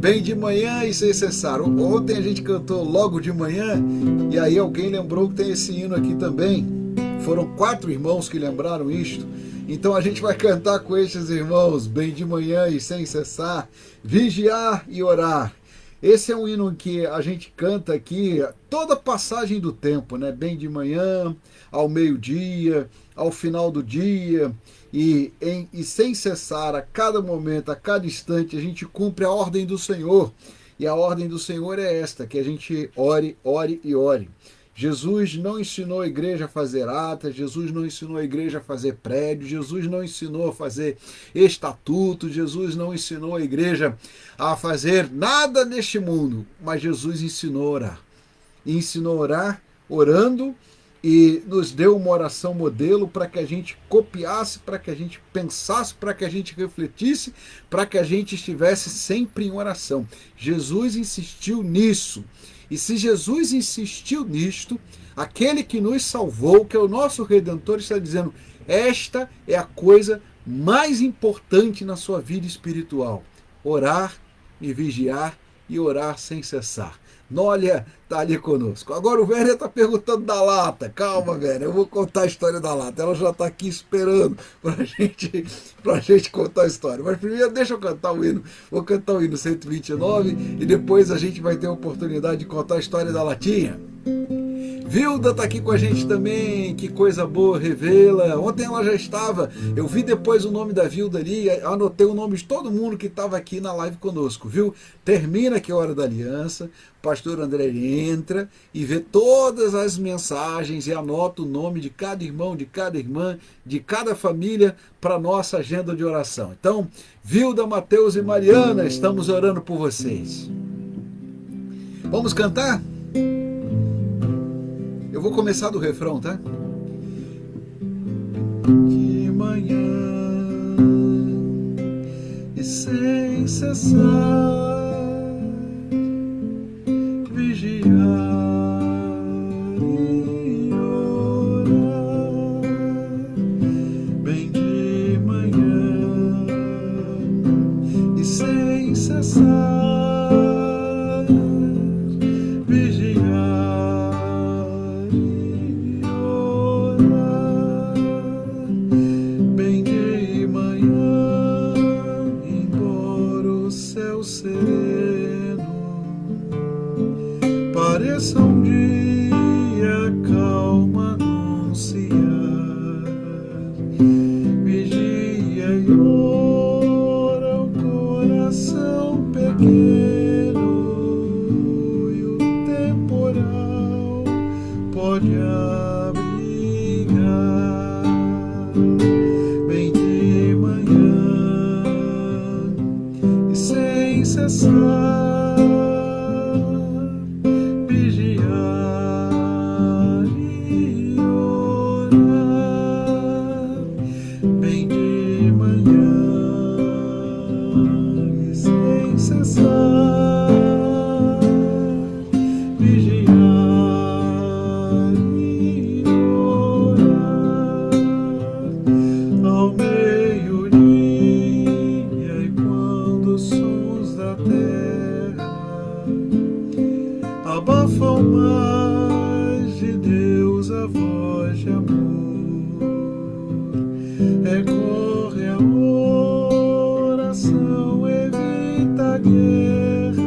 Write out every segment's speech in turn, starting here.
Bem de manhã e sem cessar. Ontem a gente cantou Logo de Manhã e aí alguém lembrou que tem esse hino aqui também. Foram 4 irmãos que lembraram isto. Então a gente vai cantar com estes irmãos, bem de manhã e sem cessar, vigiar e orar. Esse é um hino que a gente canta aqui toda passagem do tempo, né? Bem de manhã, ao meio-dia, ao final do dia, e sem cessar, a cada momento, a cada instante, a gente cumpre a ordem do Senhor. E a ordem do Senhor é esta, que a gente ore, ore e ore. Jesus não ensinou a igreja a fazer atas, Jesus não ensinou a igreja a fazer prédio, Jesus não ensinou a fazer estatuto, Jesus não ensinou a igreja a fazer nada neste mundo, mas Jesus ensinou a orar. E ensinou a orar orando e nos deu uma oração modelo para que a gente copiasse, para que a gente pensasse, para que a gente refletisse, para que a gente estivesse sempre em oração. Jesus insistiu nisso. E se Jesus insistiu nisto, aquele que nos salvou, que é o nosso Redentor, está dizendo: esta é a coisa mais importante na sua vida espiritual. Orar e vigiar e orar sem cessar. Nólia está ali conosco. Agora o Werner está perguntando da lata. Calma, Werner, eu vou contar a história da lata. Ela já está aqui esperando para gente contar a história. Mas primeiro deixa eu cantar o hino. Vou cantar o hino 129 e depois a gente vai ter a oportunidade de contar a história da latinha. Vilda está aqui com a gente também, que coisa boa, revela. Ontem ela já estava, eu vi depois o nome da Vilda ali, anotei o nome de todo mundo que estava aqui na live conosco, viu? Termina aqui a Hora da Aliança, o pastor André entra e vê todas as mensagens e anota o nome de cada irmão, de cada irmã, de cada família para a nossa agenda de oração. Então, Vilda, Mateus e Mariana, estamos orando por vocês. Vamos cantar? Eu vou começar do refrão, tá? De manhã e sem cessar vigiar e orar, bem de manhã e sem cessar pareça um dia calma anunciar, vigia e ora o coração pequeno e o temporal pode abrigar, bem de manhã e sem cessar abafam mais de Deus a voz de amor, recorre à oração, evita a guerra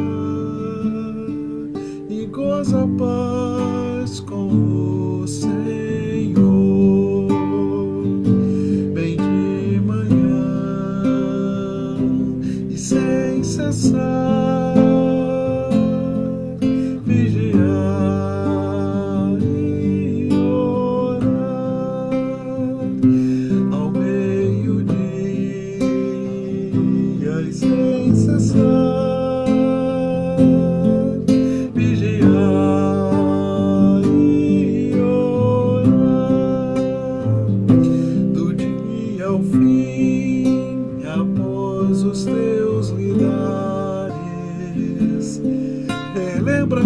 e goza a paz com o Senhor, bem de manhã e sem cessar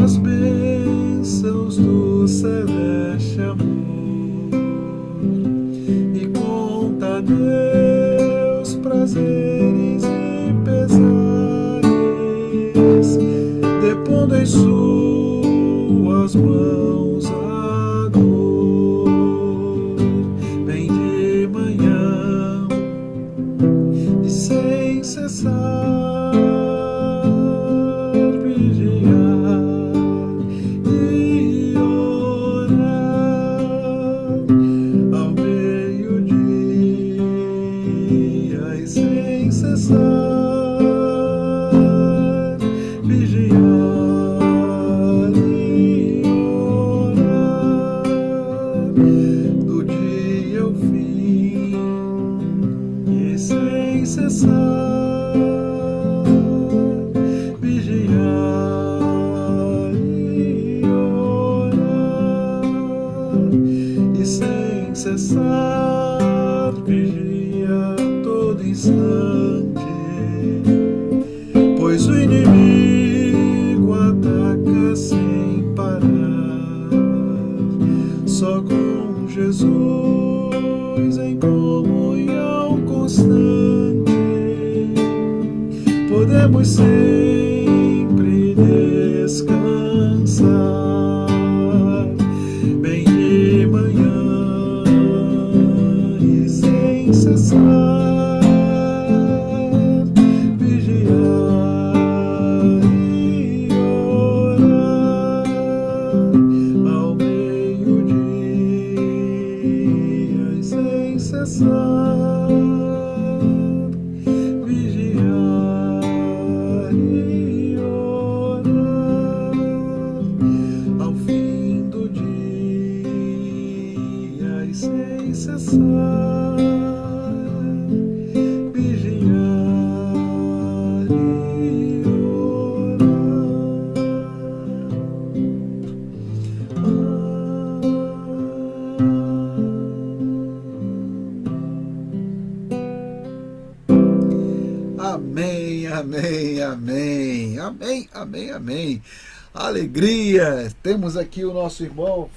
as bênçãos do celeste amor e conta a Deus prazeres e pesares pondo em suas mãos a dor. Vem de manhã e sem cessar vigiar e orar ao meio-dia e sem cessar vigia todo instante, pois o inimigo ataca sem parar. Só com Jesus em comunhão constante podemos sempre descansar. Bem de manhã e sem cessar vigiar e orar ao meio-dia e sem cessar vigiar e orar ao fim do dia e sem cessar vigiar e orar. Amém, amém, amém, amém, amém, amém. Alegria! Temos aqui o nosso irmão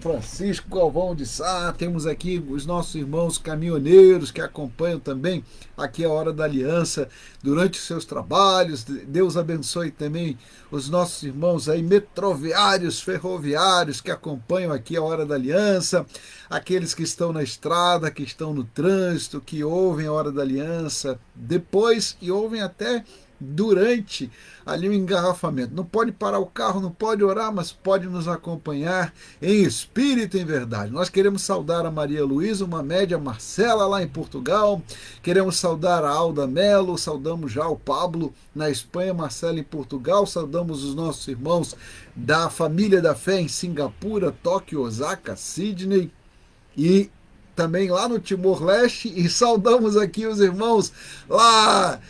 Francisco Galvão de Sá, temos aqui os nossos irmãos caminhoneiros que acompanham também aqui a Hora da Aliança durante os seus trabalhos. Deus abençoe também os nossos irmãos aí metroviários, ferroviários que acompanham aqui a Hora da Aliança, aqueles que estão na estrada, que estão no trânsito, que ouvem a Hora da Aliança depois e ouvem até durante ali o engarrafamento. Não pode parar o carro, não pode orar, mas pode nos acompanhar em espírito e em verdade. Nós queremos saudar a Maria Luísa, uma média Marcela lá em Portugal, queremos saudar a Alda Melo, saudamos já o Pablo na Espanha, Marcela em Portugal, saudamos os nossos irmãos da Família da Fé em Singapura, Tóquio, Osaka, Sydney e também lá no Timor-Leste, e saudamos aqui os irmãos lá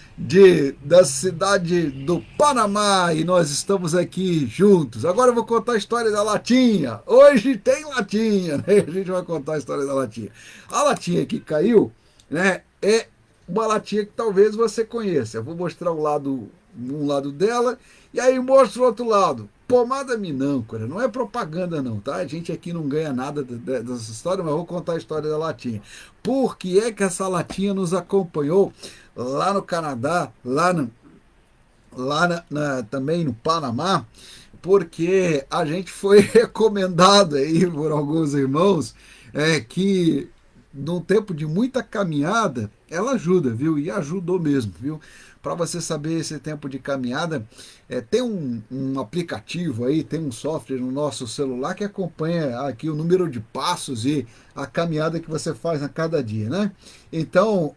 da cidade do Panamá, e nós estamos aqui juntos. Agora eu vou contar a história da latinha. Hoje tem latinha, né? A gente vai contar a história da latinha. A latinha que caiu, né, é uma latinha que talvez você conheça. Eu vou mostrar um lado dela e aí mostro o outro lado. Pomada minâncora, não é propaganda não, tá? A gente aqui não ganha nada dessa história, mas vou contar a história da latinha. Por que é que essa latinha nos acompanhou lá no Canadá, também no Panamá? Porque a gente foi recomendado aí por alguns irmãos que num tempo de muita caminhada, ela ajuda, viu? E ajudou mesmo, viu? Para você saber esse tempo de caminhada, tem um aplicativo aí, tem um software no nosso celular que acompanha aqui o número de passos e a caminhada que você faz a cada dia, né? Então,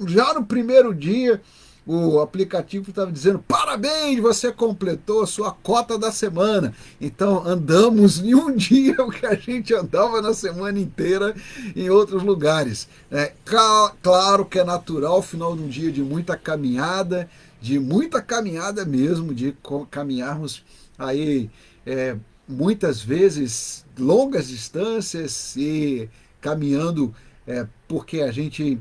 já no primeiro dia, o aplicativo estava dizendo: parabéns, você completou a sua cota da semana. Então andamos em um dia o que a gente andava na semana inteira em outros lugares. Claro que é natural, final de um dia de muita caminhada mesmo, de caminharmos aí muitas vezes longas distâncias e caminhando porque a gente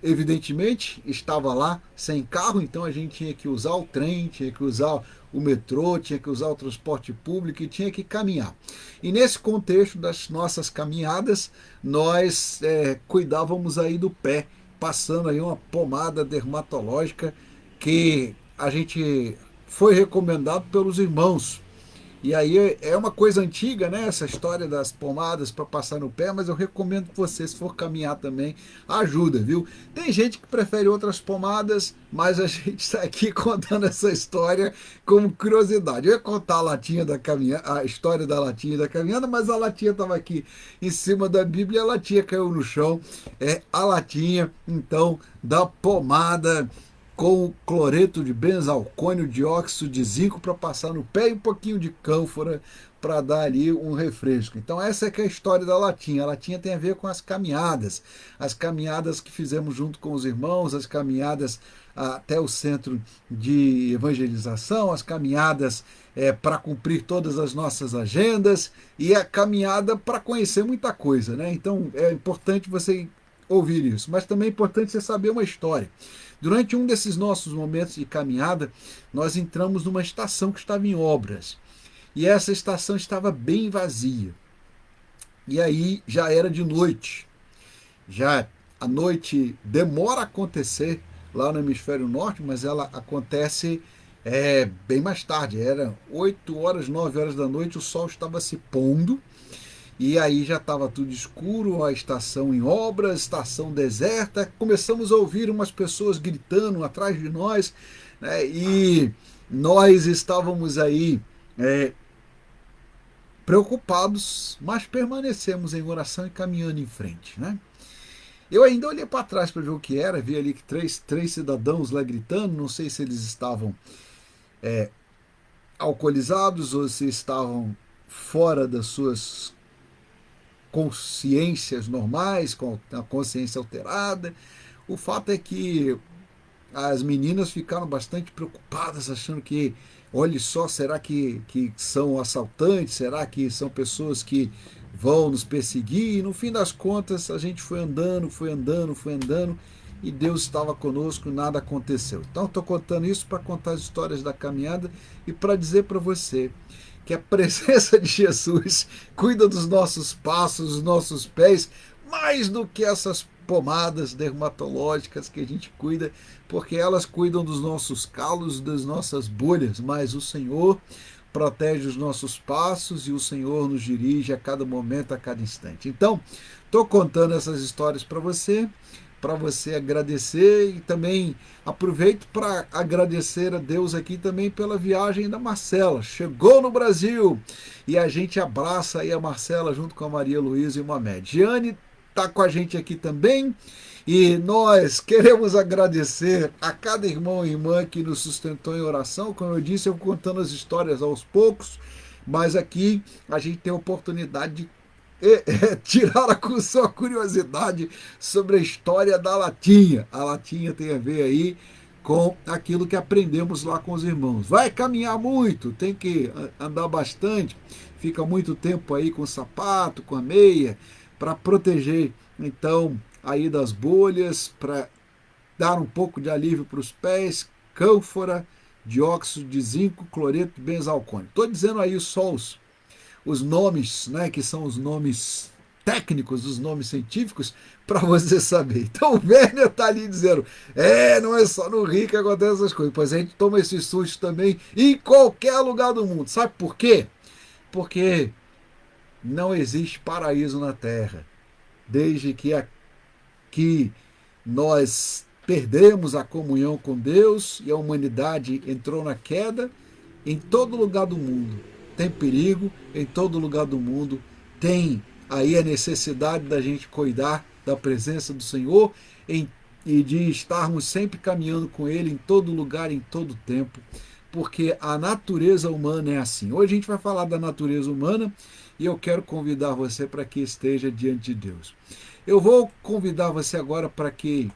evidentemente estava lá sem carro, então a gente tinha que usar o trem, tinha que usar o metrô, tinha que usar o transporte público e tinha que caminhar. E nesse contexto das nossas caminhadas, nós cuidávamos aí do pé, passando aí uma pomada dermatológica que a gente foi recomendado pelos irmãos. E aí é uma coisa antiga, né? Essa história das pomadas para passar no pé, mas eu recomendo que você, se for caminhar também, ajuda, viu? Tem gente que prefere outras pomadas, mas a gente está aqui contando essa história como curiosidade. Eu ia contar a latinha da caminhada, a história da latinha da caminhada, mas a latinha estava aqui em cima da Bíblia e a latinha caiu no chão. É a latinha, então, da pomada com cloreto de benzalcônio, dióxido de zinco para passar no pé e um pouquinho de cânfora para dar ali um refresco. Então essa é que é a história da latinha. A latinha tem a ver com as caminhadas que fizemos junto com os irmãos, as caminhadas até o centro de evangelização, as caminhadas para cumprir todas as nossas agendas e a caminhada para conhecer muita coisa, né? Então é importante você ouvir isso, mas também é importante você saber uma história. Durante um desses nossos momentos de caminhada, nós entramos numa estação que estava em obras. E essa estação estava bem vazia. E aí já era de noite. Já a noite demora a acontecer lá no hemisfério norte, mas ela acontece bem mais tarde. Era 8 horas, 9 horas da noite, o sol estava se pondo. E aí já estava tudo escuro, a estação em obras, estação deserta. Começamos a ouvir umas pessoas gritando atrás de nós, né? E nós estávamos aí preocupados, mas permanecemos em oração e caminhando em frente, né? Eu ainda olhei para trás para ver o que era, vi ali que três cidadãos lá gritando, não sei se eles estavam alcoolizados ou se estavam fora das suas consciências normais, com a consciência alterada. O fato é que as meninas ficaram bastante preocupadas, achando que, olha só, será que são assaltantes? Será que são pessoas que vão nos perseguir? E no fim das contas, a gente foi andando, e Deus estava conosco, nada aconteceu. Então, estou contando isso para contar as histórias da caminhada e para dizer para você que a presença de Jesus cuida dos nossos passos, dos nossos pés, mais do que essas pomadas dermatológicas que a gente cuida, porque elas cuidam dos nossos calos, das nossas bolhas, mas o Senhor protege os nossos passos e o Senhor nos dirige a cada momento, a cada instante. Então, estou contando essas histórias para você agradecer e também aproveito para agradecer a Deus aqui também pela viagem da Marcela. Chegou no Brasil e a gente abraça aí a Marcela junto com a Maria Luísa e o Mamed. Giane está com a gente aqui também e nós queremos agradecer a cada irmão e irmã que nos sustentou em oração. Como eu disse, eu contando as histórias aos poucos, mas aqui a gente tem a oportunidade de tirar a sua curiosidade sobre a história da latinha. A latinha tem a ver aí com aquilo que aprendemos lá com os irmãos. Vai caminhar muito, tem que andar bastante, fica muito tempo aí com o sapato, com a meia, para proteger então aí das bolhas, para dar um pouco de alívio para os pés, cânfora, dióxido de zinco, cloreto de benzalcônio. Estou dizendo aí só os nomes, né, que são os nomes técnicos, os nomes científicos, para você saber. Então o Werner está ali dizendo, não é só no Rio que acontecem essas coisas, pois a gente toma esse susto também em qualquer lugar do mundo. Sabe por quê? Porque não existe paraíso na Terra. Desde que aqui nós perdemos a comunhão com Deus e a humanidade entrou na queda, em todo lugar do mundo tem perigo, em todo lugar do mundo tem aí a necessidade da gente cuidar da presença do Senhor e de estarmos sempre caminhando com Ele em todo lugar, em todo tempo, porque a natureza humana é assim. Hoje a gente vai falar da natureza humana e eu quero convidar você para que esteja diante de Deus. Eu vou convidar você agora para que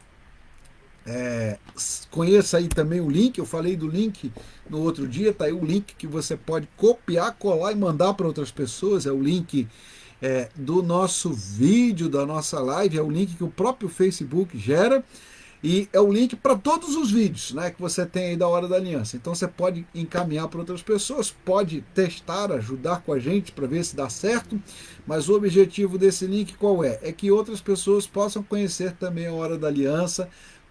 conheça aí também o link. Eu falei do link no outro dia, tá aí o link que você pode copiar, colar e mandar para outras pessoas. É o link do nosso vídeo, da nossa live, é o link que o próprio Facebook gera e é o link para todos os vídeos, né, que você tem aí da Hora da Aliança. Então você pode encaminhar para outras pessoas, pode testar, ajudar com a gente para ver se dá certo, mas o objetivo desse link qual é? É que outras pessoas possam conhecer também a Hora da Aliança,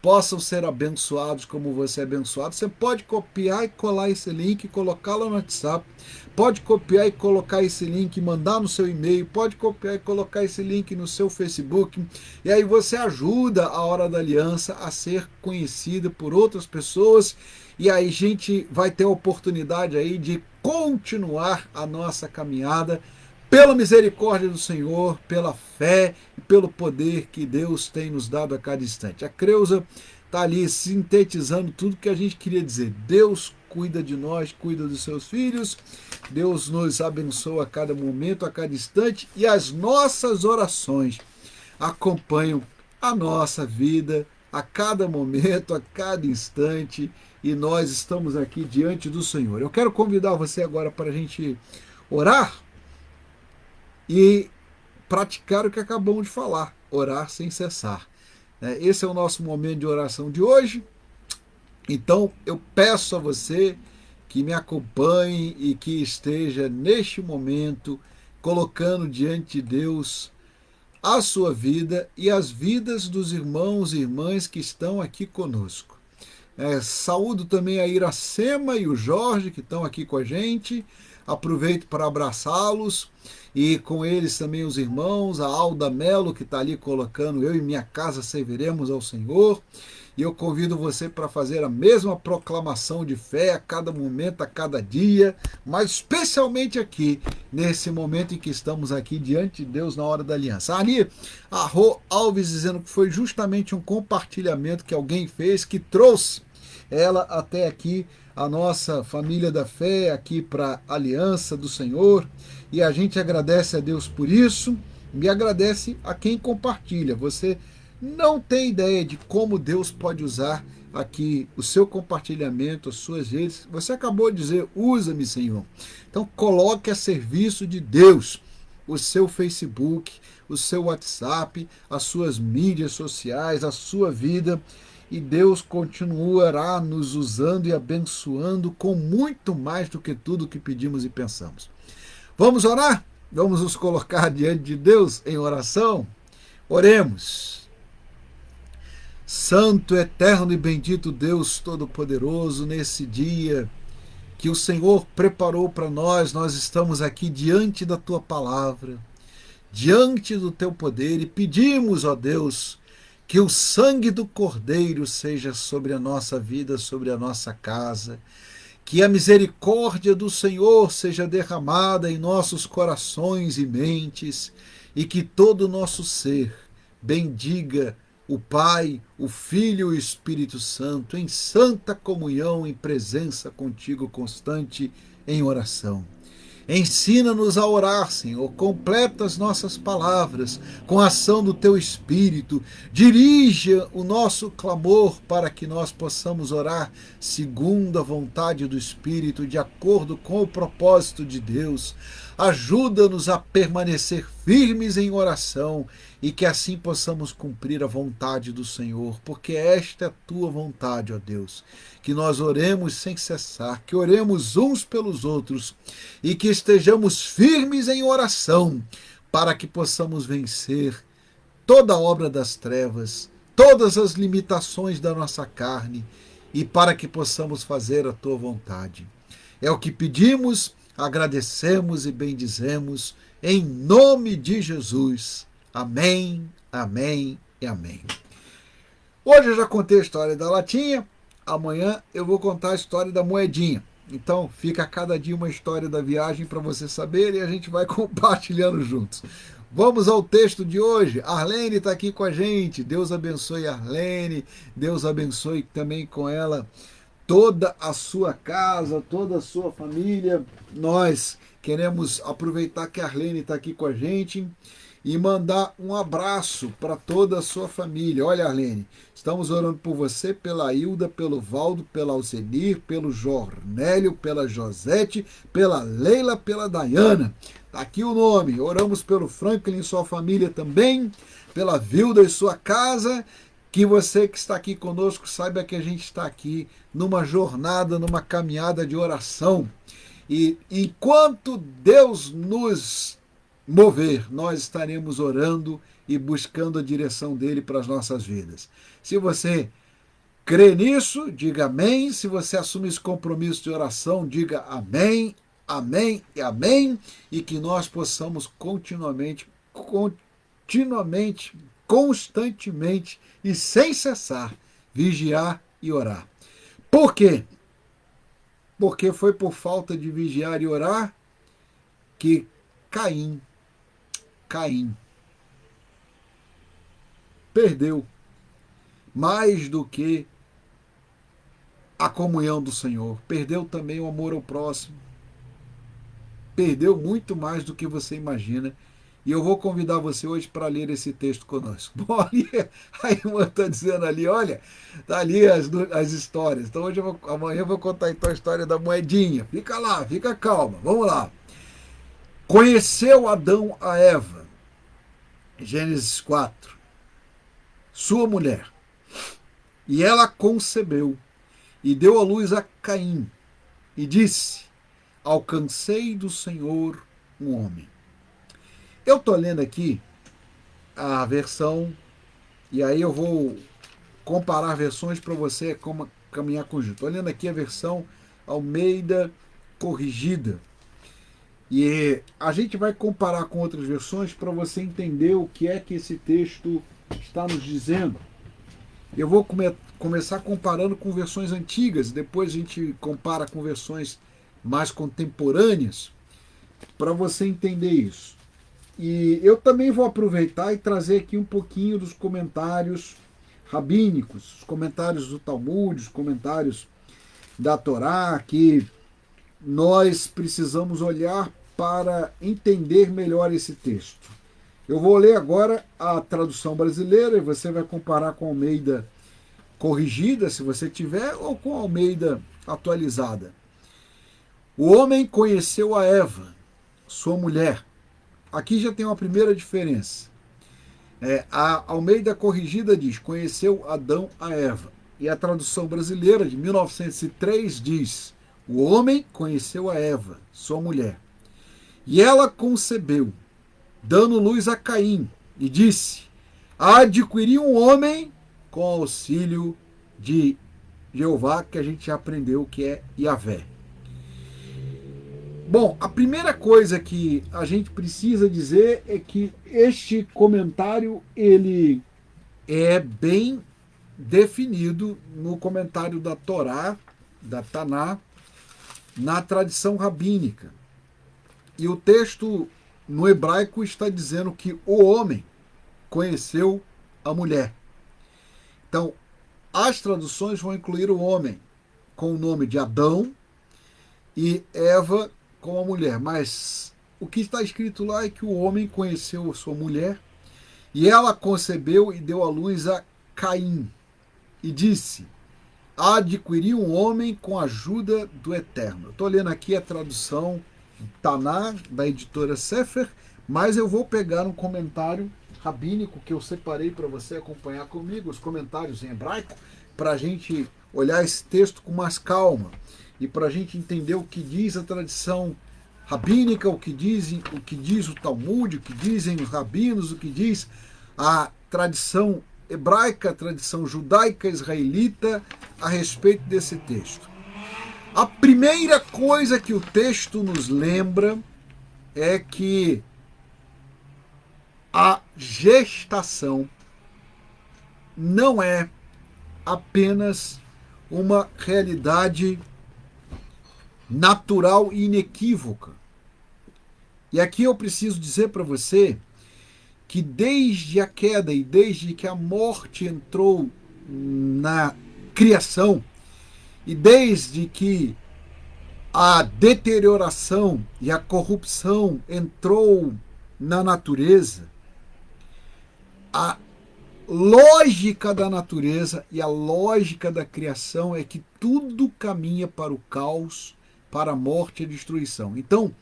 possam ser abençoados como você é abençoado. Você pode copiar e colar esse link, colocá-lo no WhatsApp, pode copiar e colocar esse link, mandar no seu e-mail, pode copiar e colocar esse link no seu Facebook, e aí você ajuda a Hora da Aliança a ser conhecida por outras pessoas, e aí a gente vai ter a oportunidade aí de continuar a nossa caminhada pela misericórdia do Senhor, pela fé e pelo poder que Deus tem nos dado a cada instante. A Creuza está ali sintetizando tudo que a gente queria dizer. Deus cuida de nós, cuida dos seus filhos, Deus nos abençoa a cada momento, a cada instante, e as nossas orações acompanham a nossa vida a cada momento, a cada instante, e nós estamos aqui diante do Senhor. Eu quero convidar você agora para a gente orar e praticar o que acabamos de falar, orar sem cessar. Esse é o nosso momento de oração de hoje. Então eu peço a você que me acompanhe e que esteja neste momento colocando diante de Deus a sua vida e as vidas dos irmãos e irmãs que estão aqui conosco. Saúdo também a Iracema e o Jorge que estão aqui com a gente. Aproveito para abraçá-los e com eles também os irmãos, a Alda Melo que está ali colocando eu e minha casa serviremos ao Senhor. E eu convido você para fazer a mesma proclamação de fé a cada momento, a cada dia, mas especialmente aqui, nesse momento em que estamos aqui diante de Deus na Hora da Aliança. Ali, a Rô Alves dizendo que foi justamente um compartilhamento que alguém fez, que trouxe ela até aqui, a nossa família da fé, aqui para a Aliança do Senhor, e a gente agradece a Deus por isso, e agradece a quem compartilha. Você não tem ideia de como Deus pode usar aqui o seu compartilhamento, as suas redes. Você acabou de dizer, usa-me, Senhor. Então coloque a serviço de Deus o seu Facebook, o seu WhatsApp, as suas mídias sociais, a sua vida, e Deus continuará nos usando e abençoando com muito mais do que tudo que pedimos e pensamos. Vamos orar? Vamos nos colocar diante de Deus em oração? Oremos. Santo, eterno e bendito Deus Todo-Poderoso, nesse dia que o Senhor preparou para nós, nós estamos aqui diante da Tua Palavra, diante do Teu poder, e pedimos, ó Deus, que o sangue do Cordeiro seja sobre a nossa vida, sobre a nossa casa, que a misericórdia do Senhor seja derramada em nossos corações e mentes, e que todo o nosso ser bendiga o Pai, o Filho e o Espírito Santo, em santa comunhão, em presença contigo constante, em oração. Ensina-nos a orar, Senhor, completa as nossas palavras com a ação do Teu Espírito, dirija o nosso clamor para que nós possamos orar segundo a vontade do Espírito, de acordo com o propósito de Deus. Ajuda-nos a permanecer firmes em oração e que assim possamos cumprir a vontade do Senhor, porque esta é a Tua vontade, ó Deus, que nós oremos sem cessar, que oremos uns pelos outros e que estejamos firmes em oração para que possamos vencer toda a obra das trevas, todas as limitações da nossa carne e para que possamos fazer a Tua vontade. É o que pedimos, agradecemos e bendizemos em nome de Jesus. Amém, amém e amém. Hoje eu já contei a história da latinha, amanhã eu vou contar a história da moedinha. Então fica a cada dia uma história da viagem para você saber e a gente vai compartilhando juntos. Vamos ao texto de hoje. Arlene está aqui com a gente. Deus abençoe a Arlene, Deus abençoe também com ela toda a sua casa, toda a sua família. Nós queremos aproveitar que a Arlene está aqui com a gente e mandar um abraço para toda a sua família. Olha, Arlene, estamos orando por você, pela Hilda, pelo Valdo, pela Alcenir, pelo Jornélio, pela Josete, pela Leila, pela Dayana. Está aqui o nome. Oramos pelo Franklin e sua família também, pela Vilda e sua casa. Que você que está aqui conosco saiba que a gente está aqui numa jornada, numa caminhada de oração. E enquanto Deus nos mover, nós estaremos orando e buscando a direção dele para as nossas vidas. Se você crê nisso, diga amém. Se você assume esse compromisso de oração, diga amém, amém e amém. E que nós possamos constantemente e sem cessar vigiar e orar. Por quê? Porque foi por falta de vigiar e orar que Caim perdeu mais do que a comunhão do Senhor, perdeu também o amor ao próximo, perdeu muito mais do que você imagina. E eu vou convidar você hoje para ler esse texto conosco. Bom, ali, a irmã está dizendo ali, olha, tá ali as histórias. Então amanhã eu vou contar então a história da moedinha. Fica lá, fica calma, vamos lá. Conheceu Adão a Eva, Gênesis 4, sua mulher, e ela concebeu e deu à luz a Caim, e disse, alcancei do Senhor um homem. Eu estou lendo aqui a versão, e aí eu vou comparar versões para você como caminhar conjunto. Estou lendo aqui a versão Almeida corrigida. E a gente vai comparar com outras versões para você entender o que é que esse texto está nos dizendo. Eu vou começar comparando com versões antigas, depois a gente compara com versões mais contemporâneas, para você entender isso. E eu também vou aproveitar e trazer aqui um pouquinho dos comentários rabínicos, os comentários do Talmud, os comentários da Torá, que nós precisamos olhar para entender melhor esse texto. Eu vou ler agora a tradução brasileira e você vai comparar com a Almeida corrigida, se você tiver, ou com a Almeida atualizada. O homem conheceu a Eva, sua mulher. Aqui já tem uma primeira diferença. A Almeida corrigida diz, conheceu Adão a Eva. E a tradução brasileira, de 1903, diz, o homem conheceu a Eva, sua mulher. E ela concebeu, dando luz a Caim, e disse, adquiri um homem com auxílio de Jeová, que a gente já aprendeu que é Yahvé. Bom, a primeira coisa que a gente precisa dizer é que este comentário ele é bem definido no comentário da Torá, da Taná, na tradição rabínica. E o texto no hebraico está dizendo que o homem conheceu a mulher. Então, as traduções vão incluir o homem com o nome de Adão e Eva com a mulher, mas o que está escrito lá é que o homem conheceu a sua mulher e ela concebeu e deu à luz a Caim e disse, adquiri um homem com a ajuda do Eterno. Estou lendo aqui a tradução Taná, da editora Sefer, mas eu vou pegar um comentário rabínico que eu separei para você acompanhar comigo, os comentários em hebraico, para a gente olhar esse texto com mais calma e para a gente entender o que diz a tradição rabínica, o que diz o Talmud, o que dizem os rabinos, o que diz a tradição hebraica, a tradição judaica, israelita, a respeito desse texto. A primeira coisa que o texto nos lembra é que a gestação não é apenas uma realidade natural e inequívoca. E aqui eu preciso dizer para você que desde a queda e desde que a morte entrou na criação e desde que a deterioração e a corrupção entrou na natureza, a lógica da natureza e a lógica da criação é que tudo caminha para o caos, para a morte e a destruição. Então,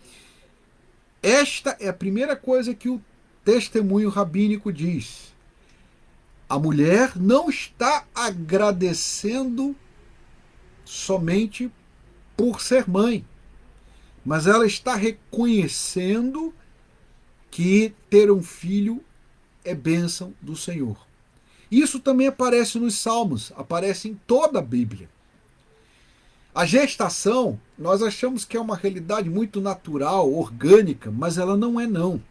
esta é a primeira coisa que o testemunho rabínico diz. A mulher não está agradecendo somente por ser mãe, mas ela está reconhecendo que ter um filho é bênção do Senhor. Isso também aparece nos Salmos, aparece em toda a Bíblia. A gestação, nós achamos que é uma realidade muito natural, orgânica, mas ela não é não.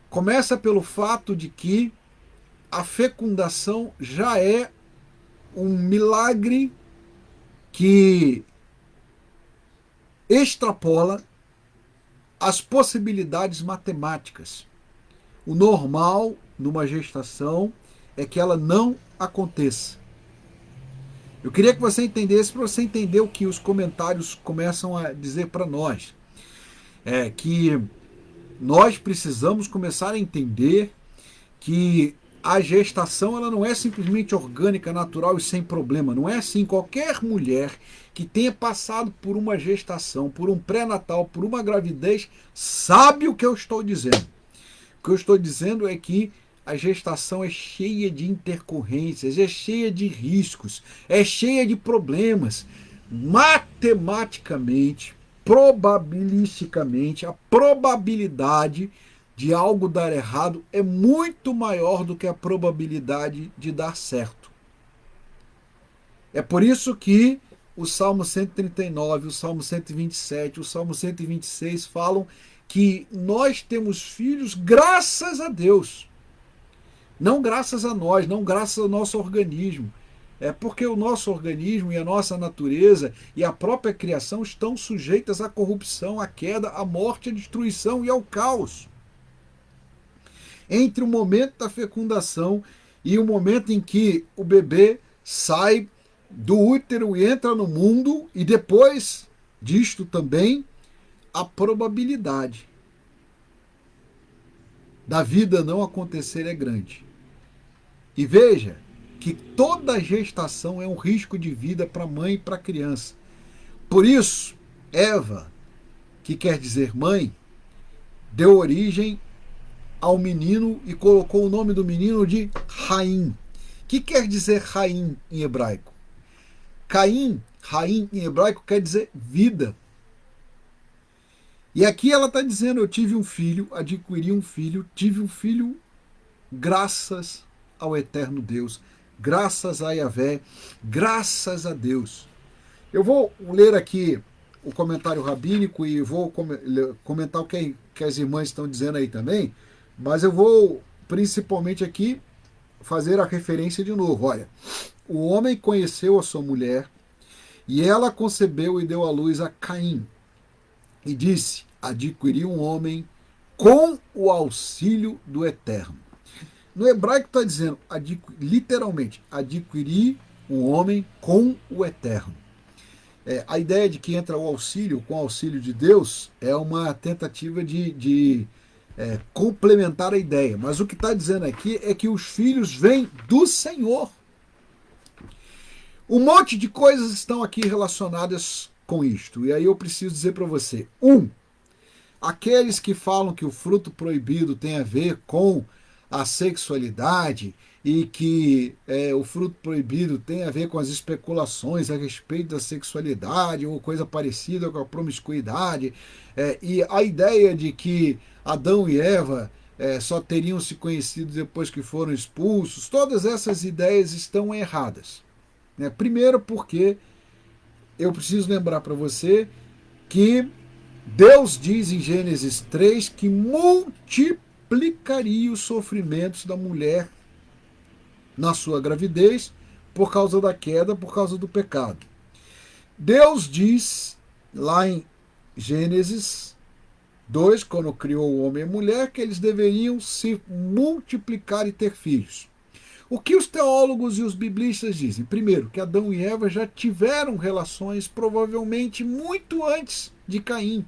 Começa pelo fato de que a fecundação já é um milagre que extrapola as possibilidades matemáticas. O normal numa gestação é que ela não aconteça. Eu queria que você entendesse, para você entender o que os comentários começam a dizer para nós. É que nós precisamos começar a entender que a gestação ela não é simplesmente orgânica, natural e sem problema. Não é assim. Qualquer mulher que tenha passado por uma gestação, por um pré-natal, por uma gravidez, sabe o que eu estou dizendo. O que eu estou dizendo é que a gestação é cheia de intercorrências, é cheia de riscos, é cheia de problemas. Matematicamente, probabilisticamente, a probabilidade de algo dar errado é muito maior do que a probabilidade de dar certo. É por isso que o Salmo 139, o Salmo 127, o Salmo 126 falam que nós temos filhos graças a Deus. Não graças a nós, não graças ao nosso organismo. É porque o nosso organismo e a nossa natureza e a própria criação estão sujeitas à corrupção, à queda, à morte, à destruição e ao caos. Entre o momento da fecundação e o momento em que o bebê sai do útero e entra no mundo, e depois disto também, a probabilidade da vida não acontecer é grande. E veja que toda gestação é um risco de vida para a mãe e para a criança. Por isso, Eva, que quer dizer mãe, deu origem ao menino e colocou o nome do menino de Raim. O que quer dizer Raim em hebraico? Caim, Raim em hebraico quer dizer vida. E aqui ela está dizendo, eu tive um filho, adquiri um filho, tive um filho graças ao eterno Deus, graças a Yahvé, graças a Deus. Eu vou ler aqui o comentário rabínico e vou comentar o que as irmãs estão dizendo aí também, mas eu vou principalmente aqui fazer a referência de novo. Olha, o homem conheceu a sua mulher e ela concebeu e deu à luz a Caim. E disse, adquiri um homem com o auxílio do Eterno. No hebraico está dizendo, literalmente, adquirir um homem com o Eterno. A ideia de que entra o auxílio com o auxílio de Deus é uma tentativa de complementar a ideia. Mas o que está dizendo aqui é que os filhos vêm do Senhor. Um monte de coisas estão aqui relacionadas com isto. E aí eu preciso dizer para você. Aqueles que falam que o fruto proibido tem a ver com a sexualidade e que o fruto proibido tem a ver com as especulações a respeito da sexualidade ou coisa parecida com a promiscuidade, e a ideia de que Adão e Eva só teriam se conhecido depois que foram expulsos, todas essas ideias estão erradas. Primeiro porque eu preciso lembrar para você que Deus diz em Gênesis 3 que multiplicaria os sofrimentos da mulher na sua gravidez por causa da queda, por causa do pecado. Deus diz lá em Gênesis 2, quando criou o homem e a mulher, que eles deveriam se multiplicar e ter filhos. O que os teólogos e os biblistas dizem? Primeiro, que Adão e Eva já tiveram relações provavelmente muito antes de Caim.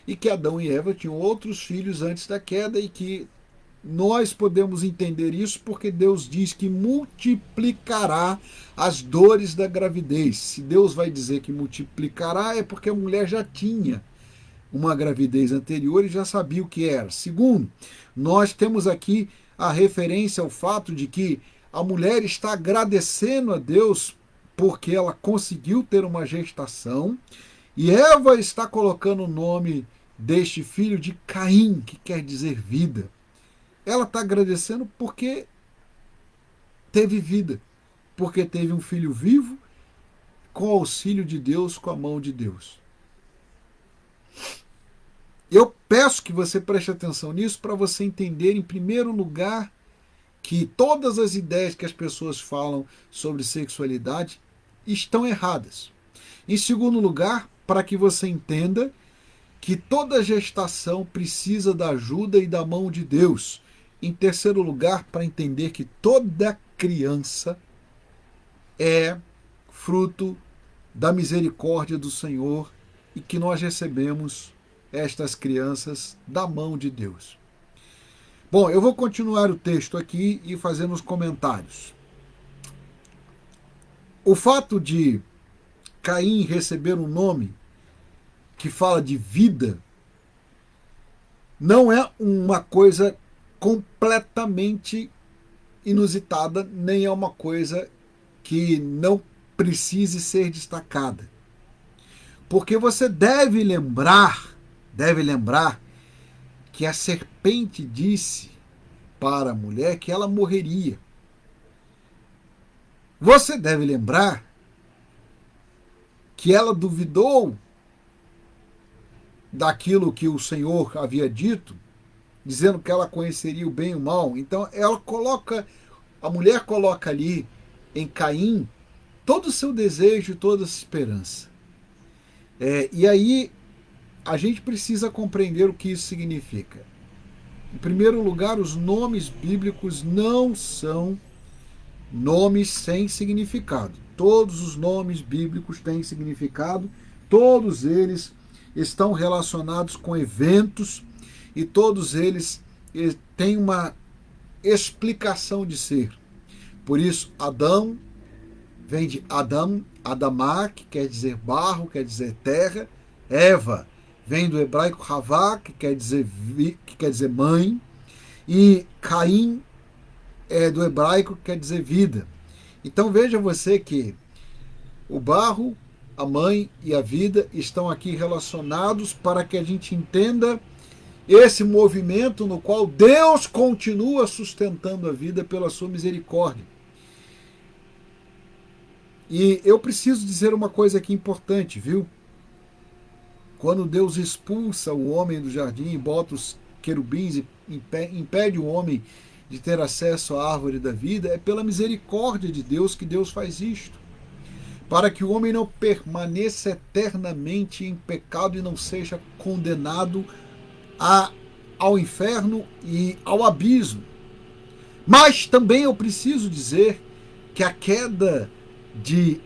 E que Adão e Eva tinham outros filhos antes da queda e que nós podemos entender isso porque Deus diz que multiplicará as dores da gravidez. Se Deus vai dizer que multiplicará, é porque a mulher já tinha uma gravidez anterior e já sabia o que era. Segundo, nós temos aqui a referência ao fato de que a mulher está agradecendo a Deus porque ela conseguiu ter uma gestação, e Eva está colocando o nome deste filho de Caim, que quer dizer vida. Ela está agradecendo porque teve vida, porque teve um filho vivo, com o auxílio de Deus, com a mão de Deus. Eu peço que você preste atenção nisso para você entender, em primeiro lugar, que todas as ideias que as pessoas falam sobre sexualidade estão erradas. Em segundo lugar, para que você entenda que toda gestação precisa da ajuda e da mão de Deus. Em terceiro lugar, para entender que toda criança é fruto da misericórdia do Senhor e que nós recebemos estas crianças da mão de Deus. Bom, eu vou continuar o texto aqui e fazendo os comentários. O fato de Caim receber um nome que fala de vida não é uma coisa completamente inusitada, nem é uma coisa que não precise ser destacada. Porque você deve lembrar que a serpente disse para a mulher que ela morreria. Você deve lembrar que ela duvidou daquilo que o Senhor havia dito, dizendo que ela conheceria o bem e o mal. Então a mulher coloca ali em Caim todo o seu desejo e toda a esperança. E aí a gente precisa compreender o que isso significa. Em primeiro lugar, os nomes bíblicos não são nomes sem significado. Todos os nomes bíblicos têm significado, todos eles estão relacionados com eventos e todos eles têm uma explicação de ser. Por isso, Adão vem de Adam, Adamá, que quer dizer barro, quer dizer terra. Eva vem do hebraico Havá, que quer dizer mãe. E Caim é do hebraico, que quer dizer vida. Então veja você que o barro, a mãe e a vida estão aqui relacionados para que a gente entenda esse movimento no qual Deus continua sustentando a vida pela sua misericórdia. E eu preciso dizer uma coisa aqui importante, viu? Quando Deus expulsa o homem do jardim e bota os querubins e impede o homem de ter acesso à árvore da vida, é pela misericórdia de Deus que Deus faz isto. Para que o homem não permaneça eternamente em pecado e não seja condenado ao inferno e ao abismo. Mas também eu preciso dizer que a queda de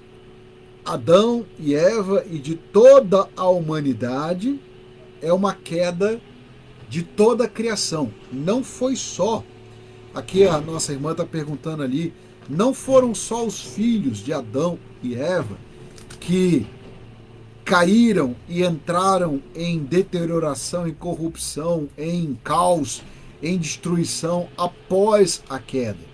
Adão e Eva e de toda a humanidade é uma queda de toda a criação. Não foi só, aqui a nossa irmã está perguntando ali, não foram só os filhos de Adão e Eva que caíram e entraram em deterioração, em corrupção, em caos, em destruição após a queda.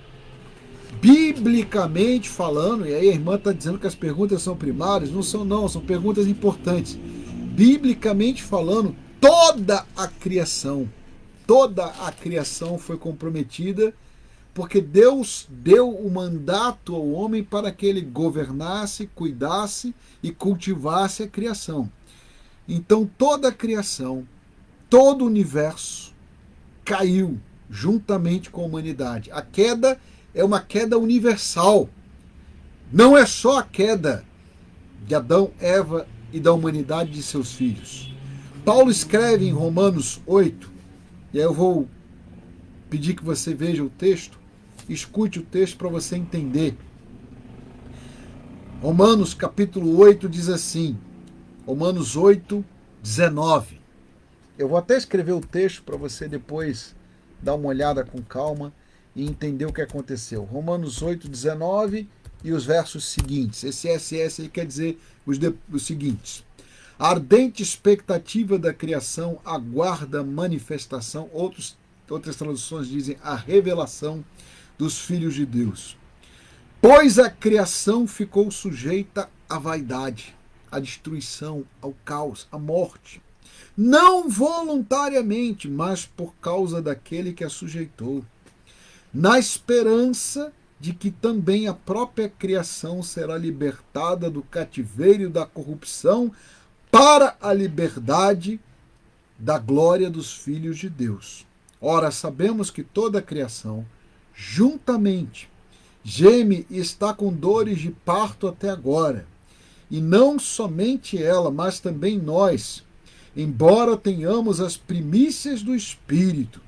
Biblicamente falando, e aí a irmã está dizendo que as perguntas são primárias, não, são perguntas importantes. Biblicamente falando, toda a criação foi comprometida, porque Deus deu o mandato ao homem para que ele governasse, cuidasse e cultivasse a criação. Então toda a criação, todo o universo caiu juntamente com a humanidade. A queda é uma queda universal. Não é só a queda de Adão, Eva e da humanidade de seus filhos. Paulo escreve em Romanos 8, e aí eu vou pedir que você veja o texto, escute o texto para você entender. Romanos capítulo 8 diz assim, Romanos 8, 19. Eu vou até escrever o texto para você depois dar uma olhada com calma e entender o que aconteceu. Romanos 8, 19 e os versos seguintes. Esse SS aí quer dizer os seguintes. A ardente expectativa da criação aguarda a manifestação, outras traduções dizem a revelação dos filhos de Deus. Pois a criação ficou sujeita à vaidade, à destruição, ao caos, à morte. Não voluntariamente, mas por causa daquele que a sujeitou, na esperança de que também a própria criação será libertada do cativeiro da corrupção para a liberdade da glória dos filhos de Deus. Ora, sabemos que toda a criação, juntamente, geme e está com dores de parto até agora. E não somente ela, mas também nós, embora tenhamos as primícias do Espírito,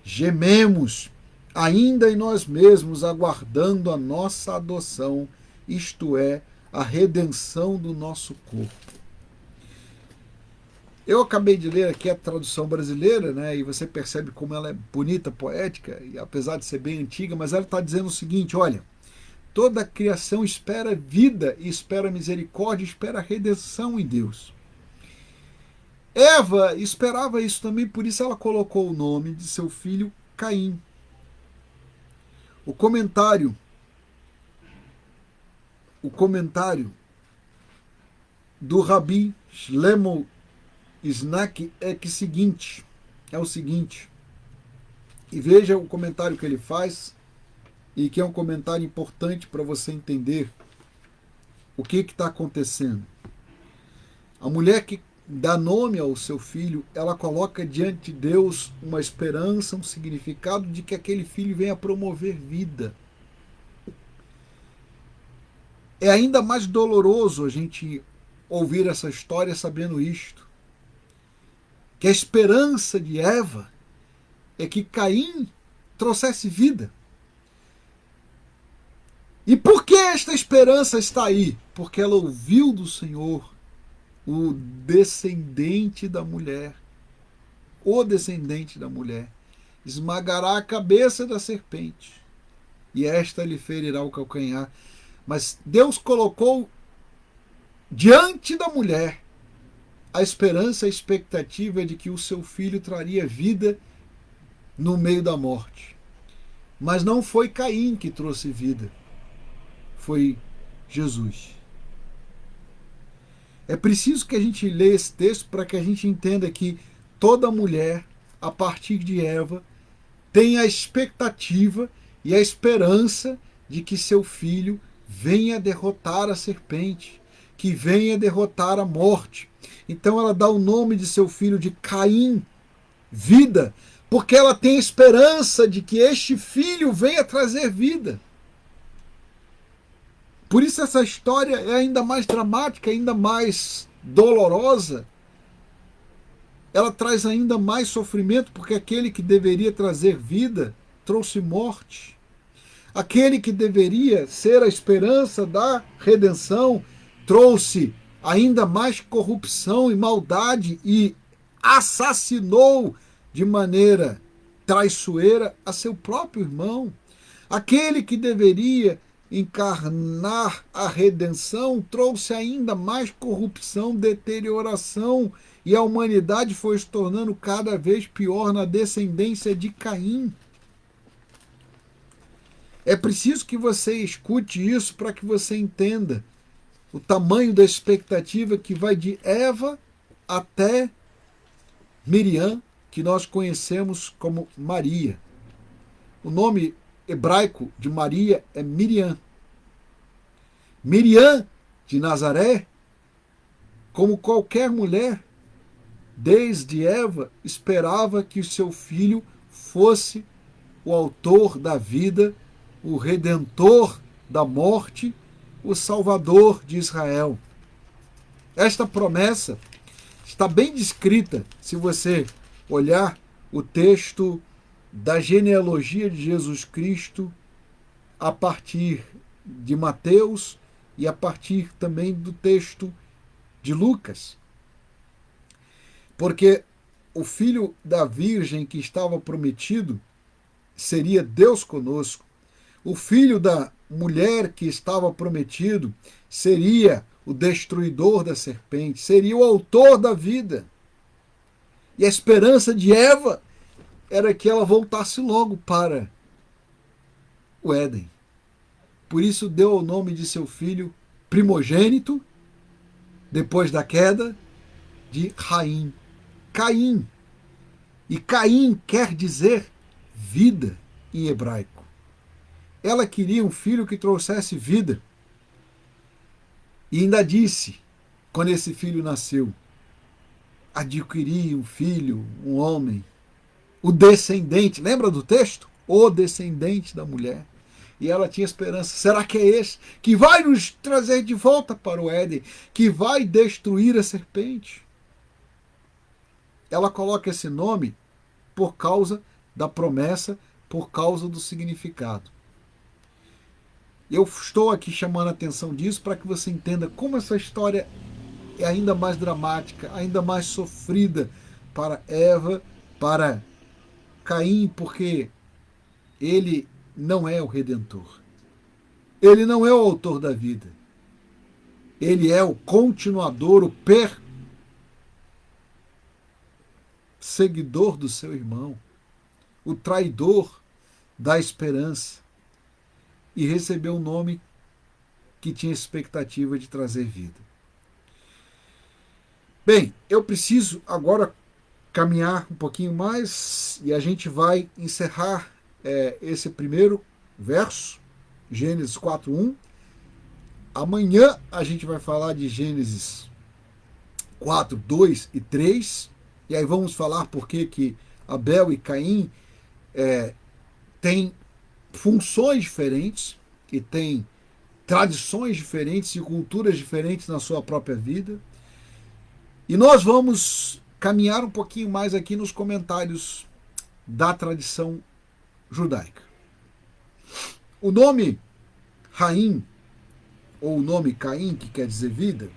gememos ainda em nós mesmos, aguardando a nossa adoção, isto é, a redenção do nosso corpo. Eu acabei de ler aqui a tradução brasileira, né, e você percebe como ela é bonita, poética, e apesar de ser bem antiga, mas ela está dizendo o seguinte, olha, toda a criação espera vida, espera misericórdia, espera redenção em Deus. Eva esperava isso também, por isso ela colocou o nome de seu filho Caim. O comentário do Rabi Shlomo Snack é o seguinte, e veja o comentário que ele faz, e que é um comentário importante para você entender o que está acontecendo. A mulher que dá nome ao seu filho, ela coloca diante de Deus uma esperança, um significado de que aquele filho venha promover vida. É ainda mais doloroso a gente ouvir essa história sabendo isto, que a esperança de Eva é que Caim trouxesse vida. E por que esta esperança está aí? Porque ela ouviu do Senhor, o descendente da mulher, esmagará a cabeça da serpente, e esta lhe ferirá o calcanhar. Mas Deus colocou diante da mulher a esperança, a expectativa de que o seu filho traria vida no meio da morte. Mas não foi Caim que trouxe vida, foi Jesus. É preciso que a gente leia esse texto para que a gente entenda que toda mulher, a partir de Eva, tem a expectativa e a esperança de que seu filho venha derrotar a serpente, que venha derrotar a morte. Então ela dá o nome de seu filho de Caim, vida, porque ela tem esperança de que este filho venha trazer vida. Por isso essa história é ainda mais dramática, ainda mais dolorosa. Ela traz ainda mais sofrimento, porque aquele que deveria trazer vida trouxe morte. Aquele que deveria ser a esperança da redenção trouxe ainda mais corrupção e maldade e assassinou de maneira traiçoeira a seu próprio irmão. Aquele que deveria encarnar a redenção trouxe ainda mais corrupção, deterioração, e a humanidade foi se tornando cada vez pior na descendência de Caim. É preciso que você escute isso para que você entenda o tamanho da expectativa que vai de Eva até Miriam, que nós conhecemos como Maria. O nome hebraico de Maria é Miriam. Miriam de Nazaré, como qualquer mulher, desde Eva, esperava que o seu filho fosse o autor da vida, o redentor da morte, o salvador de Israel. Esta promessa está bem descrita se você olhar o texto da genealogia de Jesus Cristo a partir de Mateus e a partir também do texto de Lucas. Porque o filho da virgem que estava prometido seria Deus conosco. O filho da mulher que estava prometido seria o destruidor da serpente, seria o autor da vida. E a esperança de Eva era que ela voltasse logo para o Éden. Por isso deu o nome de seu filho primogênito, depois da queda, de Caim. E Caim quer dizer vida em hebraico. Ela queria um filho que trouxesse vida. E ainda disse, quando esse filho nasceu, adquiri um filho, um homem, o descendente, lembra do texto? O descendente da mulher. E ela tinha esperança. Será que é esse que vai nos trazer de volta para o Éden, que vai destruir a serpente? Ela coloca esse nome por causa da promessa, por causa do significado. Eu estou aqui chamando a atenção disso para que você entenda como essa história é ainda mais dramática, ainda mais sofrida para Eva, para Caim, porque ele não é o Redentor. Ele não é o autor da vida. Ele é o continuador, o perseguidor do seu irmão, o traidor da esperança. E recebeu um nome que tinha expectativa de trazer vida. Bem, eu preciso agora caminhar um pouquinho mais e a gente vai encerrar esse primeiro verso, Gênesis 4:1. Amanhã a gente vai falar de Gênesis 4:2 e 3. E aí vamos falar por que Abel e Caim têm funções diferentes, que têm tradições diferentes e culturas diferentes na sua própria vida. E nós vamos caminhar um pouquinho mais aqui nos comentários da tradição judaica. O nome Raim, ou o nome Caim, que quer dizer vida,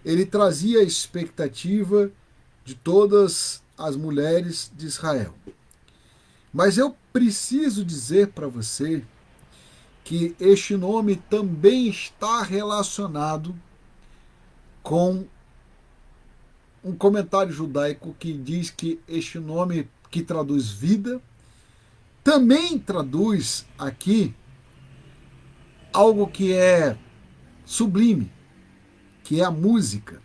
ele trazia a expectativa de todas as mulheres de Israel. Mas eu preciso dizer para você que este nome também está relacionado com um comentário judaico que diz que este nome, que traduz vida, também traduz aqui algo que é sublime, que é a música.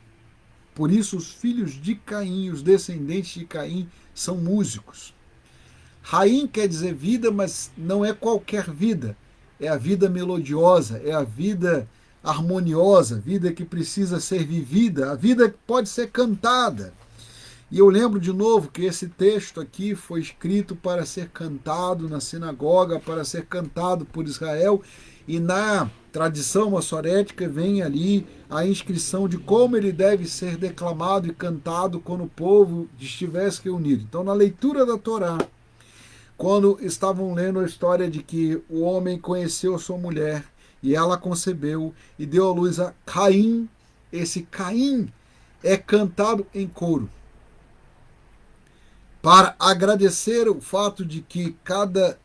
Por isso os filhos de Caim, os descendentes de Caim, são músicos. Raim quer dizer vida, mas não é qualquer vida. É a vida melodiosa, é a vida harmoniosa, vida que precisa ser vivida, a vida que pode ser cantada. E eu lembro de novo que esse texto aqui foi escrito para ser cantado na sinagoga, para ser cantado por Israel, e na tradição massorética vem ali a inscrição de como ele deve ser declamado e cantado quando o povo estivesse reunido. Então, na leitura da Torá, quando estavam lendo a história de que o homem conheceu sua mulher e ela concebeu e deu à luz a Caim, esse Caim é cantado em coro para agradecer o fato de que cada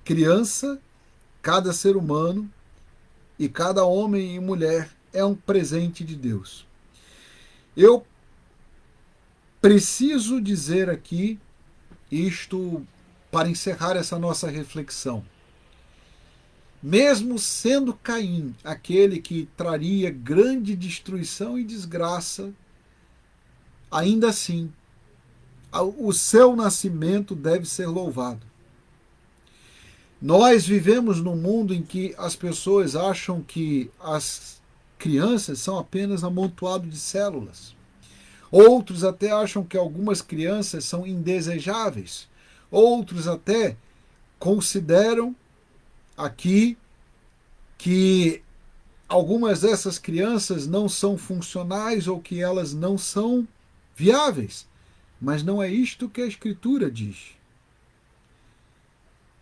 criança, cada ser humano e cada homem e mulher é um presente de Deus. Eu preciso dizer aqui isto para encerrar essa nossa reflexão. Mesmo sendo Caim aquele que traria grande destruição e desgraça, ainda assim, o seu nascimento deve ser louvado. Nós vivemos num mundo em que as pessoas acham que as crianças são apenas amontoado de células. Outros até acham que algumas crianças são indesejáveis. Outros até consideram aqui que algumas dessas crianças não são funcionais ou que elas não são viáveis. Mas não é isto que a Escritura diz.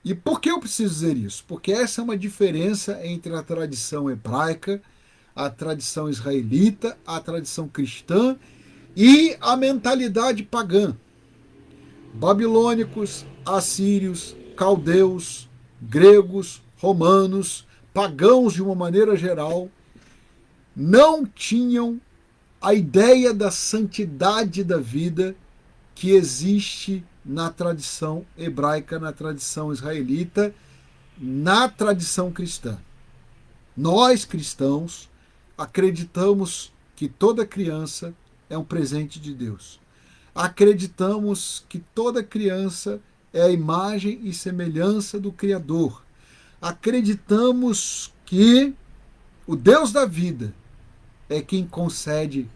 E por que eu preciso dizer isso? Porque essa é uma diferença entre a tradição hebraica, a tradição israelita, a tradição cristã e a mentalidade pagã. Babilônicos, assírios, caldeus, gregos, romanos, pagãos de uma maneira geral, não tinham a ideia da santidade da vida que existe na tradição hebraica, na tradição israelita, na tradição cristã. Nós, cristãos, acreditamos que toda criança é um presente de Deus. Acreditamos que toda criança é a imagem e semelhança do Criador. acreditamos que o Deus da vida é quem concede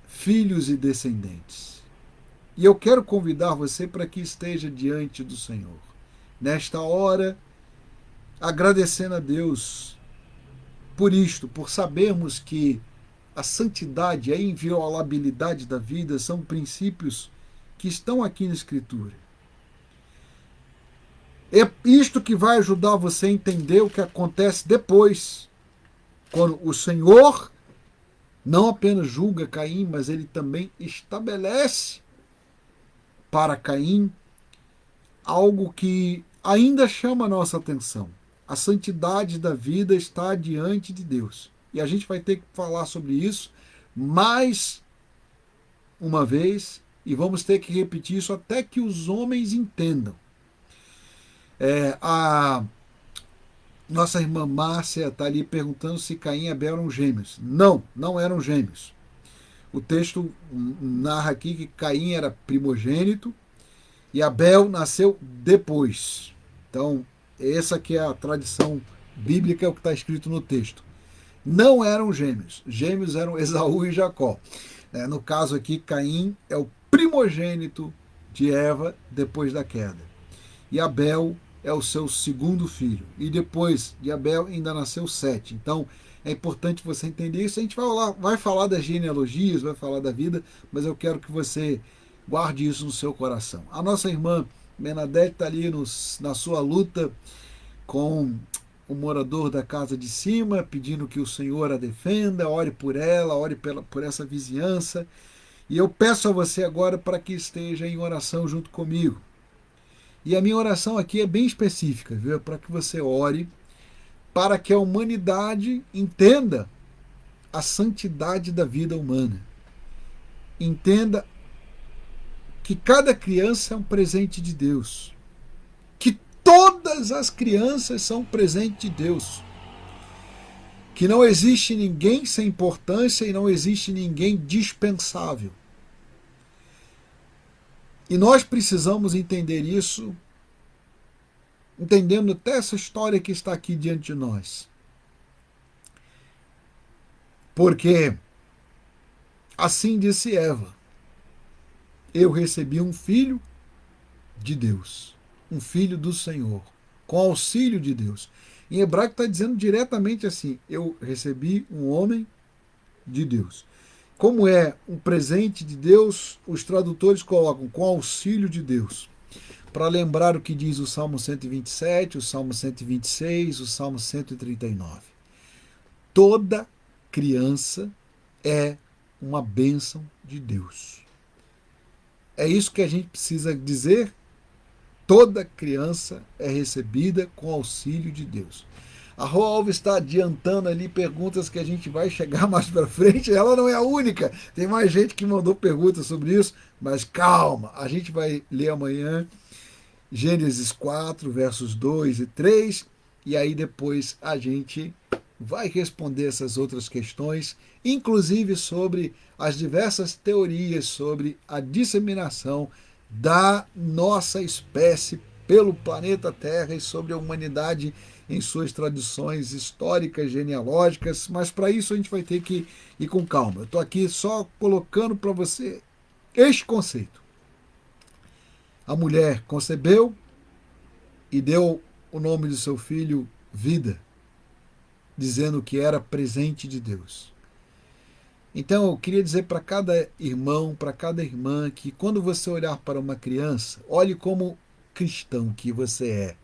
filhos e descendentes. E eu quero convidar você para que esteja diante do Senhor, nesta hora, agradecendo a Deus por isto, por sabermos que a santidade e a inviolabilidade da vida são princípios que estão aqui na Escritura. É isto que vai ajudar você a entender o que acontece depois, quando o Senhor não apenas julga Caim, mas ele também estabelece para Caim algo que ainda chama a nossa atenção. A santidade da vida está diante de Deus. E a gente vai ter que falar sobre isso mais uma vez, e vamos ter que repetir isso até que os homens entendam. A nossa irmã Márcia está ali perguntando se Caim e Abel eram gêmeos. Não, não eram gêmeos. O texto narra aqui que Caim era primogênito e Abel nasceu depois. Então, essa que é a tradição bíblica, é o que está escrito no texto. Não eram gêmeos. Gêmeos eram Esaú e Jacó. No caso aqui, Caim é o primogênito de Eva depois da queda. E Abel é o seu segundo filho. E depois de Abel ainda nasceu Sete. Então, é importante você entender isso. A gente vai falar das genealogias, vai falar da vida, mas eu quero que você guarde isso no seu coração. A nossa irmã Bernadette está ali na sua luta com o morador da casa de cima, pedindo que o Senhor a defenda, ore por ela, ore por essa vizinhança. E eu peço a você agora para que esteja em oração junto comigo. E a minha oração aqui é bem específica, viu? Para que você ore, para que a humanidade entenda a santidade da vida humana. Entenda que cada criança é um presente de Deus. Que todas as crianças são presente de Deus. Que não existe ninguém sem importância e não existe ninguém dispensável. E nós precisamos entender isso, entendendo até essa história que está aqui diante de nós. Porque assim disse Eva: eu recebi um filho de Deus, um filho do Senhor, com auxílio de Deus. Em hebraico está dizendo diretamente assim: eu recebi um homem de Deus. Como é um presente de Deus, os tradutores colocam com auxílio de Deus, para lembrar o que diz o Salmo 127, o Salmo 126, o Salmo 139. Toda criança é uma bênção de Deus. É isso que a gente precisa dizer. Toda criança é recebida com auxílio de Deus. A Rô Alves está adiantando ali perguntas que a gente vai chegar mais para frente. Ela não é a única. Tem mais gente que mandou perguntas sobre isso. Mas calma, a gente vai ler amanhã Gênesis 4, versos 2 e 3. E aí depois a gente vai responder essas outras questões, inclusive sobre as diversas teorias sobre a disseminação da nossa espécie pelo planeta Terra e sobre a humanidade em suas tradições históricas, genealógicas, mas para isso a gente vai ter que ir com calma. Eu estou aqui só colocando para você este conceito. A mulher concebeu e deu o nome do seu filho Vida, dizendo que era presente de Deus. Então eu queria dizer para cada irmão, para cada irmã, que quando você olhar para uma criança, olhe como cristão que você é,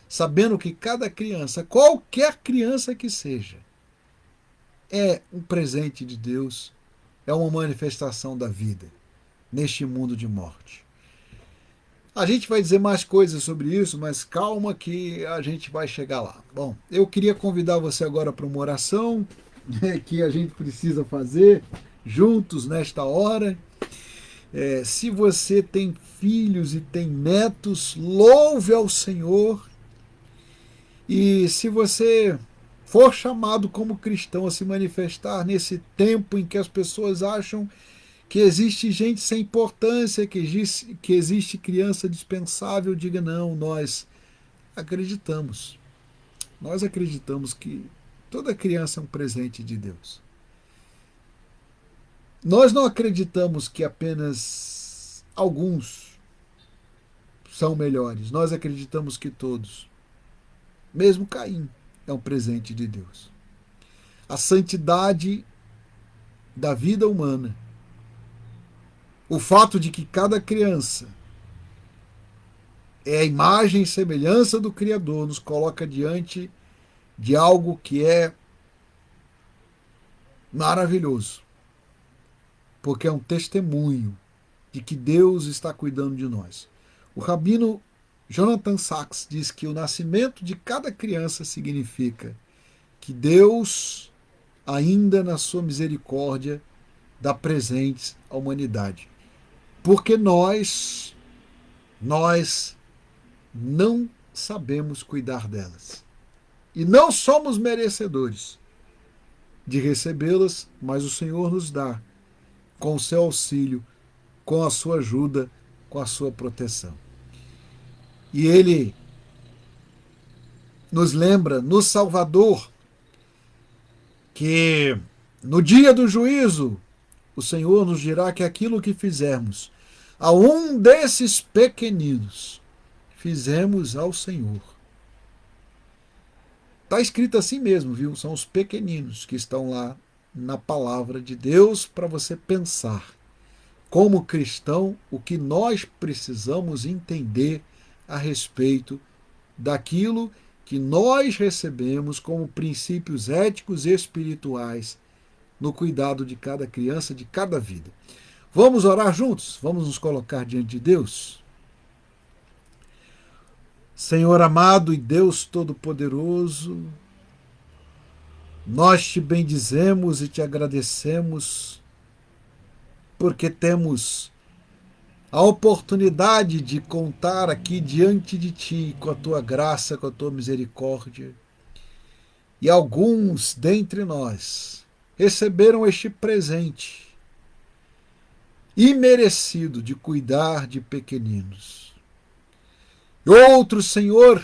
sabendo que cada criança, qualquer criança que seja, é um presente de Deus, é uma manifestação da vida neste mundo de morte. A gente vai dizer mais coisas sobre isso, mas calma que a gente vai chegar lá. Bom, eu queria convidar você agora para uma oração que a gente precisa fazer juntos nesta hora. Se você tem filhos e tem netos, louve ao Senhor. E se você for chamado como cristão a se manifestar nesse tempo em que as pessoas acham que existe gente sem importância, que existe criança dispensável, diga não, nós acreditamos. Nós acreditamos que toda criança é um presente de Deus. Nós não acreditamos que apenas alguns são melhores. Nós acreditamos que todos, mesmo Caim, é um presente de Deus. A santidade da vida humana, o fato de que cada criança é a imagem e semelhança do Criador, nos coloca diante de algo que é maravilhoso, porque é um testemunho de que Deus está cuidando de nós. O rabino Jonathan Sacks diz que o nascimento de cada criança significa que Deus, ainda na sua misericórdia, dá presentes à humanidade. Porque nós não sabemos cuidar delas. E não somos merecedores de recebê-las, mas o Senhor nos dá com o seu auxílio, com a sua ajuda, com a sua proteção. E Ele nos lembra no Salvador que no dia do juízo o Senhor nos dirá que aquilo que fizermos a um desses pequeninos, fizemos ao Senhor. Está escrito assim mesmo, viu? São os pequeninos que estão lá na palavra de Deus para você pensar. Como cristão, o que nós precisamos entender a respeito daquilo que nós recebemos como princípios éticos e espirituais no cuidado de cada criança, de cada vida. Vamos orar juntos? Vamos nos colocar diante de Deus? Senhor amado e Deus Todo-Poderoso, nós te bendizemos e te agradecemos porque temos a oportunidade de contar aqui diante de ti com a tua graça, com a tua misericórdia. E alguns dentre nós receberam este presente imerecido de cuidar de pequeninos. Outros, Senhor,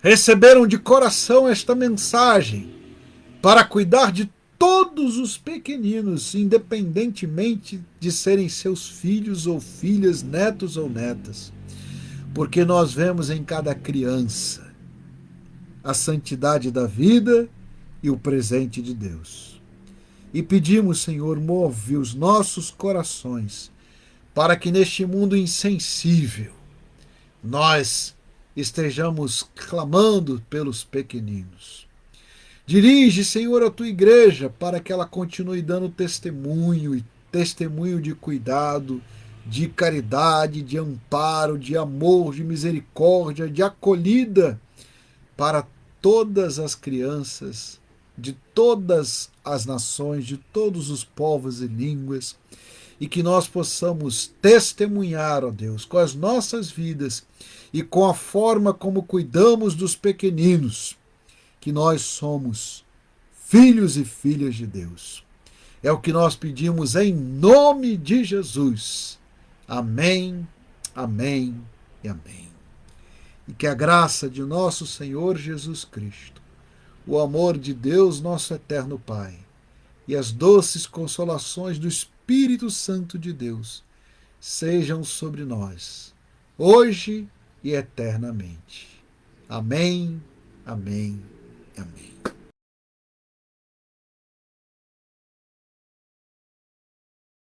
receberam de coração esta mensagem para cuidar de todos os pequeninos, independentemente de serem seus filhos ou filhas, netos ou netas, porque nós vemos em cada criança a santidade da vida e o presente de Deus. E pedimos, Senhor, move os nossos corações para que neste mundo insensível nós estejamos clamando pelos pequeninos. Dirige, Senhor, a tua igreja para que ela continue dando testemunho de cuidado, de caridade, de amparo, de amor, de misericórdia, de acolhida para todas as crianças de todas as nações, de todos os povos e línguas, e que nós possamos testemunhar, ó Deus, com as nossas vidas e com a forma como cuidamos dos pequeninos, que nós somos filhos e filhas de Deus. É o que nós pedimos em nome de Jesus. Amém, amém e amém. E que a graça de nosso Senhor Jesus Cristo, o amor de Deus, nosso eterno Pai, e as doces consolações do Espírito Santo de Deus sejam sobre nós, hoje e eternamente. Amém, amém, amém.